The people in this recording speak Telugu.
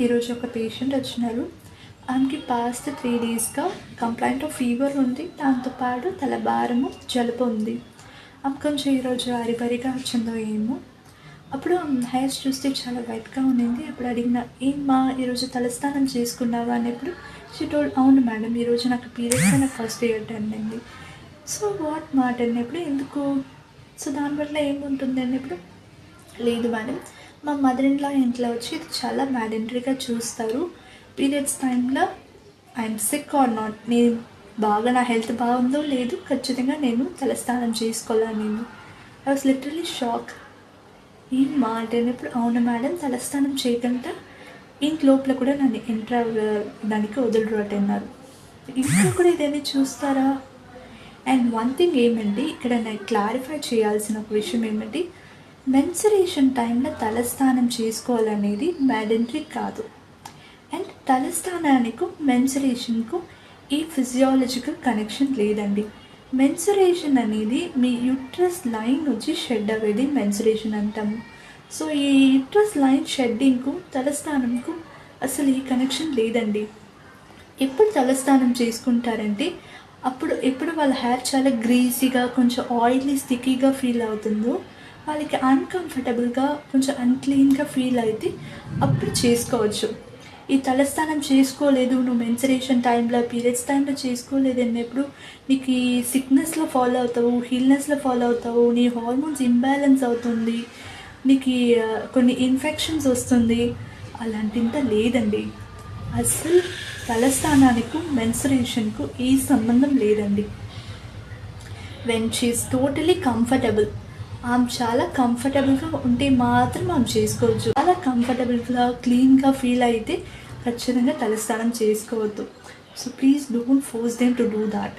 ఈరోజు ఒక పేషెంట్ వచ్చినారు. ఆమెకి పాస్ట్ 3 డేస్గా కంప్లైంట్ ఆఫ్ ఫీవర్ ఉంది. దాంతోపాటు తల భారము, జలుబు ఉంది. ఆమె కొంచెం ఈరోజు అరిబరిగా వచ్చిందో ఏమో. అప్పుడు హెయిర్స్ చూస్తే చాలా వైట్గా ఉండింది. అప్పుడు అడిగిన, ఏమ్మా ఈరోజు తలస్నానం చేసుకున్నావా అనేప్పుడు షీ టోల్డ్, అవును మేడం, ఈరోజు నాకు పీరియడ్స్ నాకు ఫస్ట్ ఇయర్ అయింది. సో వాట్ మాట అన్నప్పుడు, ఎందుకు, సో దానివల్ల ఏముంటుంది అన్నప్పుడు, లేదు మేడం, మా మదర్ ఇన్ లా ఇంట్లో వచ్చి ఇది చాలా మ్యాండేటరీగా చూస్తారు. పీరియడ్స్ టైంలో ఐఎమ్ సిక్ ఆర్ నాట్, నేను బాగా నా హెల్త్ బాగుందో లేదు, ఖచ్చితంగా నేను తలస్నానం చేసుకోవాలని. నేను ఐ వాస్ లిటరలీ షాక్. ఏం మాట అన్నప్పుడు, అవును మేడం, తలస్నానం చేయకుండా ఇంటి లోపల కూడా నన్ను ఎంటర్ అవ్వడానికి వదలరు అన్నారు. ఇంకా కూడా ఇదన్నీ చూస్తారా? అండ్ వన్ థింగ్ ఏమండి, ఇక్కడ నేను క్లారిఫై చేయాల్సిన ఒక విషయం ఏమంటే, మెన్సురేషన్ టైంలో తలస్నానం చేసుకోవాలనేది మ్యాండేటరీ కాదు. అండ్ తలస్నానానికి మెన్సురేషన్కు ఈ ఫిజియాలజికల్ కనెక్షన్ లేదండి. మెన్సురేషన్ అనేది మీ యూట్రస్ లైన్ నుంచి షెడ్ అయ్యేది మెన్సురేషన్ అంటాము. సో ఈ యూట్రస్ లైన్ షెడ్డింగ్కు తలస్నానంకు అసలు ఈ కనెక్షన్ లేదండి. ఎప్పుడు తలస్నానం చేసుకుంటారంటే ఎప్పుడు వాళ్ళ హెయిర్ చాలా గ్రీసీగా, కొంచెం ఆయిలీ స్టిక్కీగా ఫీల్ అవుతుందో, వాళ్ళకి అన్కంఫర్టబుల్గా, కొంచెం అన్క్లీన్గా ఫీల్ అయితే అప్పుడు చేసుకోవచ్చు. ఈ తలస్నానం చేసుకోలేదు, నువ్వు మెన్సురేషన్ టైంలో, పీరియడ్స్ టైంలో చేసుకోలేదు అన్నప్పుడు నీకు ఈ సిక్నెస్లో ఫాలో అవుతావు, హీల్నెస్లో ఫాలో అవుతావు, నీ హార్మోన్స్ ఇంబ్యాలెన్స్ అవుతుంది, నీకు కొన్ని ఇన్ఫెక్షన్స్ వస్తుంది, అలాంటింత లేదండి. అసలు తలస్నానానికి మెన్సురేషన్కు ఏ సంబంధం లేదండి. వెన్ షీఈస్ టోటలీ కంఫర్టబుల్, ఆమె చాలా కంఫర్టబుల్గా ఉంటే మాత్రం ఆమె చేసుకోవచ్చు. చాలా కంఫర్టబుల్గా, క్లీన్గా ఫీల్ అయితే ఖచ్చితంగా తలస్నానం చేసుకోవద్దు. So please don't force them to do that.